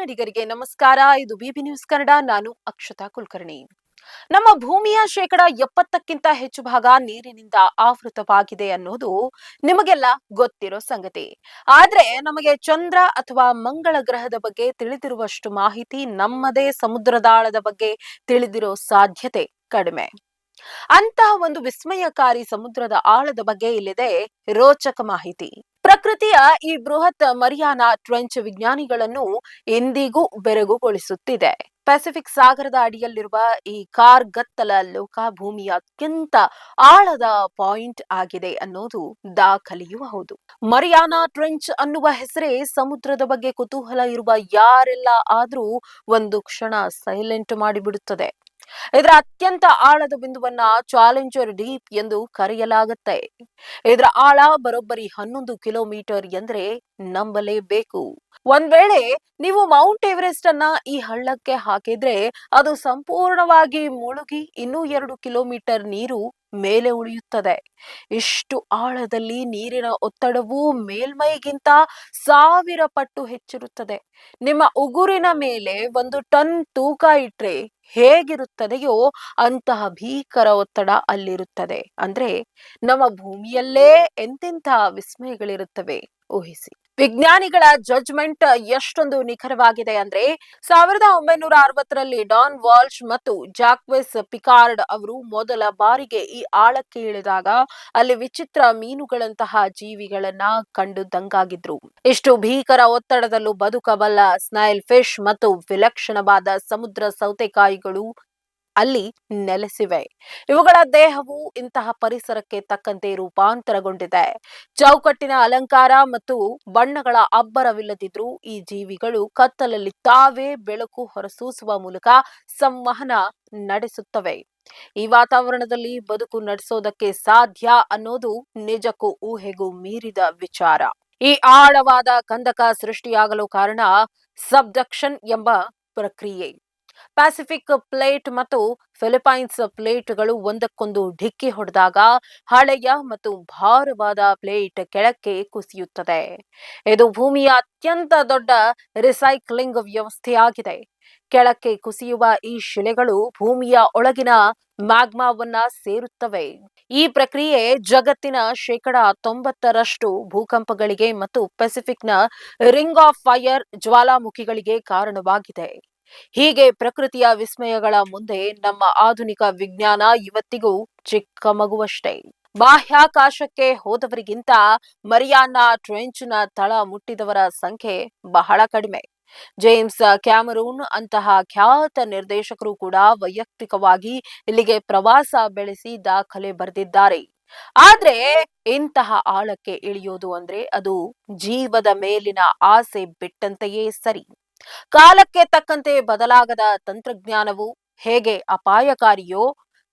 ಕನ್ನಡಿಗರಿಗೆ ನಮಸ್ಕಾರ. ಇದು ಬಿಬಿ ನ್ಯೂಸ್ ಕನ್ನಡ. ನಾನು ಅಕ್ಷತಾ ಕುಲಕರ್ಣಿ. ನಮ್ಮ ಭೂಮಿಯ 70%ಕ್ಕಿಂತ ಹೆಚ್ಚು ಭಾಗ ನೀರಿನಿಂದ ಆವೃತವಾಗಿದೆ ಅನ್ನೋದು ನಿಮಗೆಲ್ಲ ಗೊತ್ತಿರೋ ಸಂಗತಿ. ಆದ್ರೆ ನಮಗೆ ಚಂದ್ರ ಅಥವಾ ಮಂಗಳ ಗ್ರಹದ ಬಗ್ಗೆ ತಿಳಿದಿರುವಷ್ಟು ಮಾಹಿತಿ ನಮ್ಮದೇ ಸಮುದ್ರದಾಳದ ಬಗ್ಗೆ ತಿಳಿದಿರೋ ಸಾಧ್ಯತೆ ಕಡಿಮೆ. ಅಂತಹ ಒಂದು ವಿಸ್ಮಯಕಾರಿ ಸಮುದ್ರದ ಆಳದ ಬಗ್ಗೆ ಇಲ್ಲಿದೆ ರೋಚಕ ಮಾಹಿತಿ. ಪ್ರಕೃತಿಯ ಈ ಬೃಹತ್ ಮರಿಯಾನಾ ಟ್ರೆಂಚ್ ವಿಜ್ಞಾನಿಗಳನ್ನು ಎಂದಿಗೂ ಬೆರಗುಗೊಳಿಸುತ್ತಿದೆ. ಪೆಸಿಫಿಕ್ ಸಾಗರದ ಅಡಿಯಲ್ಲಿರುವ ಈ ಕಾರ್ಗತ್ತಲ ಲೋಕ ಭೂಮಿಯ ಅತ್ಯಂತ ಆಳದ ಪಾಯಿಂಟ್ ಆಗಿದೆ ಅನ್ನೋದು ದಾಖಲೆಯೂ ಹೌದು. ಮರಿಯಾನಾ ಟ್ರೆಂಚ್ ಅನ್ನುವ ಹೆಸರೇ ಸಮುದ್ರದ ಬಗ್ಗೆ ಕುತೂಹಲ ಇರುವ ಯಾರೆಲ್ಲ ಆದ್ರೂ ಒಂದು ಕ್ಷಣ ಸೈಲೆಂಟ್ ಮಾಡಿಬಿಡುತ್ತದೆ. ಇದರ ಅತ್ಯಂತ ಆಳದ ಬಿಂದುವನ್ನ ಚಾಲೆಂಜರ್ ಡೀಪ್ ಎಂದು ಕರೆಯಲಾಗುತ್ತೆ. ಇದರ ಆಳ ಬರೋಬ್ಬರಿ 11 ಕಿಲೋಮೀಟರ್ ಎಂದ್ರೆ ನಂಬಲೇಬೇಕು. ಒಂದ್ ವೇಳೆ ನೀವು ಮೌಂಟ್ ಎವರೆಸ್ಟ್ ಅನ್ನ ಈ ಹಳ್ಳಕ್ಕೆ ಹಾಕಿದ್ರೆ ಅದು ಸಂಪೂರ್ಣವಾಗಿ ಮುಳುಗಿ ಇನ್ನೂ 2 ಕಿಲೋಮೀಟರ್ ನೀರು ಮೇಲೆ ಉಳಿಯುತ್ತದೆ. ಇಷ್ಟು ಆಳದಲ್ಲಿ ನೀರಿನ ಒತ್ತಡವು ಮೇಲ್ಮೈಗಿಂತ 1000 ಪಟ್ಟು ಹೆಚ್ಚಿರುತ್ತದೆ. ನಿಮ್ಮ ಉಗುರಿನ ಮೇಲೆ 1 ಟನ್ ತೂಕ ಇಟ್ರೆ ಹೇಗಿರುತ್ತದೆಯೋ ಅಂತಹ ಭೀಕರ ಒತ್ತಡ ಅಲ್ಲಿರುತ್ತದೆ. ಅಂದ್ರೆ ನಮ್ಮ ಭೂಮಿಯಲ್ಲೇ ಎಂತೆಂಥ ವಿಸ್ಮಯಗಳಿರುತ್ತವೆ ಊಹಿಸಿ. ವಿಜ್ಞಾನಿಗಳ ಜಡ್ಜ್ಮೆಂಟ್ ಎಷ್ಟೊಂದು ನಿಖರವಾಗಿದೆ ಅಂದ್ರೆ 1960ರಲ್ಲಿ ಡಾನ್ ವಾಲ್ಶ್ ಮತ್ತು ಜಾಕ್ವೆಸ್ ಪಿಕಾರ್ಡ್ ಅವರು ಮೊದಲ ಬಾರಿಗೆ ಈ ಆಳಕ್ಕೆ ಇಳಿದಾಗ ಅಲ್ಲಿ ವಿಚಿತ್ರ ಮೀನುಗಳಂತಹ ಜೀವಿಗಳನ್ನ ಕಂಡುದಂಗಾಗಿದ್ರು. ಇಷ್ಟು ಭೀಕರ ಒತ್ತಡದಲ್ಲೂ ಬದುಕಬಲ್ಲ ಸ್ನೈಲ್ ಫಿಶ್ ಮತ್ತು ವಿಲಕ್ಷಣವಾದ ಸಮುದ್ರ ಸೌತೆಕಾಯಿಗಳು ಅಲ್ಲಿ ನೆಲೆಸಿವೆ. ಇವುಗಳ ದೇಹವು ಇಂತಹ ಪರಿಸರಕ್ಕೆ ತಕ್ಕಂತೆ ರೂಪಾಂತರಗೊಂಡಿದೆ. ಚೌಕಟ್ಟಿನ ಅಲಂಕಾರ ಮತ್ತು ಬಣ್ಣಗಳ ಅಬ್ಬರವಿಲ್ಲದಿದ್ರೂ ಈ ಜೀವಿಗಳು ಕತ್ತಲಲ್ಲಿ ತಾವೇ ಬೆಳಕು ಹೊರಸೂಸುವ ಮೂಲಕ ಸಂವಹನ ನಡೆಸುತ್ತವೆ. ಈ ವಾತಾವರಣದಲ್ಲಿ ಬದುಕು ನಡೆಸೋದಕ್ಕೆ ಸಾಧ್ಯ ಅನ್ನೋದು ನಿಜಕ್ಕೂ ಊಹೆಗೂ ಮೀರಿದ ವಿಚಾರ. ಈ ಆಳವಾದ ಕಂದಕ ಸೃಷ್ಟಿಯಾಗಲು ಕಾರಣ ಸಬ್ಡಕ್ಷನ್ ಎಂಬ ಪ್ರಕ್ರಿಯೆ. ಪ್ಯಾಸಿಫಿಕ್ ಪ್ಲೇಟ್ ಮತ್ತು ಫಿಲಿಪೈನ್ಸ್ ಪ್ಲೇಟ್ಗಳು ಒಂದಕ್ಕೊಂದು ಡಿಕ್ಕಿ ಹೊಡೆದಾಗ ಹಳೆಯ ಮತ್ತು ಭಾರವಾದ ಪ್ಲೇಟ್ ಕೆಳಕ್ಕೆ ಕುಸಿಯುತ್ತದೆ. ಇದು ಭೂಮಿಯ ಅತ್ಯಂತ ದೊಡ್ಡ ರಿಸೈಕ್ಲಿಂಗ್ ವ್ಯವಸ್ಥೆಯಾಗಿದೆ. ಕೆಳಕ್ಕೆ ಕುಸಿಯುವ ಈ ಶಿಲೆಗಳು ಭೂಮಿಯ ಒಳಗಿನ ಮ್ಯಾಗ್ಮಾವನ್ನ ಸೇರುತ್ತವೆ. ಈ ಪ್ರಕ್ರಿಯೆ ಜಗತ್ತಿನ 90% ಭೂಕಂಪಗಳಿಗೆ ಮತ್ತು ಪೆಸಿಫಿಕ್ನ ರಿಂಗ್ ಆಫ್ ಫೈರ್ ಜ್ವಾಲಾಮುಖಿಗಳಿಗೆ ಕಾರಣವಾಗಿದೆ. ಹೀಗೆ ಪ್ರಕೃತಿಯ ವಿಸ್ಮಯಗಳ ಮುಂದೆ ನಮ್ಮ ಆಧುನಿಕ ವಿಜ್ಞಾನ ಇವತ್ತಿಗೂ ಚಿಕ್ಕ ಮಗುವಷ್ಟೇ. ಬಾಹ್ಯಾಕಾಶಕ್ಕೆ ಹೋದವರಿಗಿಂತ ಮರಿಯಾನಾ ಟ್ರೆಂಚ್ನ ತಳ ಮುಟ್ಟಿದವರ ಸಂಖ್ಯೆ ಬಹಳ ಕಡಿಮೆ. ಜೇಮ್ಸ್ ಕ್ಯಾಮರೂನ್ ಅಂತಹ ಖ್ಯಾತ ನಿರ್ದೇಶಕರು ಕೂಡ ವೈಯಕ್ತಿಕವಾಗಿ ಇಲ್ಲಿಗೆ ಪ್ರವಾಸ ಬೆಳೆಸಿ ದಾಖಲೆ ಬರೆದಿದ್ದಾರೆ. ಆದ್ರೆ ಇಂತಹ ಆಳಕ್ಕೆ ಇಳಿಯೋದು ಅಂದ್ರೆ ಅದು ಜೀವದ ಮೇಲಿನ ಆಸೆ ಬಿಟ್ಟಂತೆಯೇ ಸರಿ. ಕಾಲಕ್ಕೆ ತಕ್ಕಂತೆ ಬದಲಾಗದ ತಂತ್ರಜ್ಞಾನವು ಹೇಗೆ ಅಪಾಯಕಾರಿಯೋ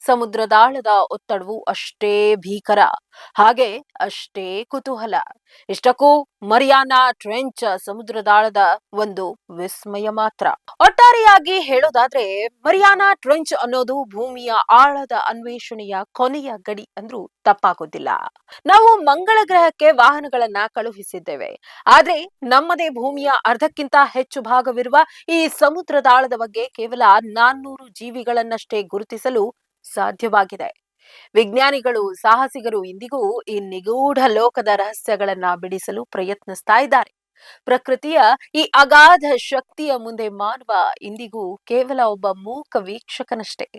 ಸಮುದ್ರದಾಳದ ಒತ್ತಡವು ಅಷ್ಟೇ ಭೀಕರ, ಹಾಗೆ ಅಷ್ಟೇ ಕುತೂಹಲ. ಇಷ್ಟಕ್ಕೂ ಮರಿಯಾನಾ ಟ್ರೆಂಚ್ ಸಮುದ್ರದಾಳದ ಒಂದು ವಿಸ್ಮಯ ಮಾತ್ರ. ಒಟ್ಟಾರೆಯಾಗಿ ಹೇಳೋದಾದ್ರೆ ಮರಿಯಾನಾ ಟ್ರೆಂಚ್ ಅನ್ನೋದು ಭೂಮಿಯ ಆಳದ ಅನ್ವೇಷಣೆಯ ಕೊನೆಯ ಗಡಿ ಅಂದ್ರೂ ತಪ್ಪಾಗೋದಿಲ್ಲ. ನಾವು ಮಂಗಳ ಗ್ರಹಕ್ಕೆ ವಾಹನಗಳನ್ನ ಕಳುಹಿಸಿದ್ದೇವೆ, ಆದ್ರೆ ನಮ್ಮದೇ ಭೂಮಿಯ ಅರ್ಧಕ್ಕಿಂತ ಹೆಚ್ಚು ಭಾಗವಿರುವ ಈ ಸಮುದ್ರದಾಳದ ಬಗ್ಗೆ ಕೇವಲ 400 ಜೀವಿಗಳನ್ನಷ್ಟೇ ಗುರುತಿಸಲು ಸಾಧ್ಯವಾಗಿದೆ. ವಿಜ್ಞಾನಿಗಳು ಸಾಹಸಿಗರು ಇಂದಿಗೂ ಈ ನಿಗೂಢ ಲೋಕದ ರಹಸ್ಯಗಳನ್ನ ಬಿಡಿಸಲು ಪ್ರಯತ್ನಿಸ್ತಾ ಇದ್ದಾರೆ. ಪ್ರಕೃತಿಯ ಈ ಅಗಾಧ ಶಕ್ತಿಯ ಮುಂದೆ ಮಾನವ ಇಂದಿಗೂ ಕೇವಲ ಒಬ್ಬ ಮೂಕ ವೀಕ್ಷಕನಷ್ಟೇ.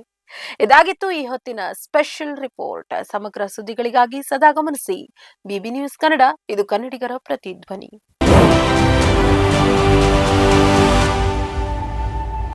ಇದಾಗಿತ್ತು ಈ ಹೊತ್ತಿನ ಸ್ಪೆಷಲ್ ರಿಪೋರ್ಟ್. ಸಮಗ್ರ ಸುದ್ದಿಗಳಿಗಾಗಿ ಸದಾ ಗಮನಿಸಿ ಬಿಬಿ ನ್ಯೂಸ್ ಕನ್ನಡ. ಇದು ಕನ್ನಡಿಗರ ಪ್ರತಿಧ್ವನಿ.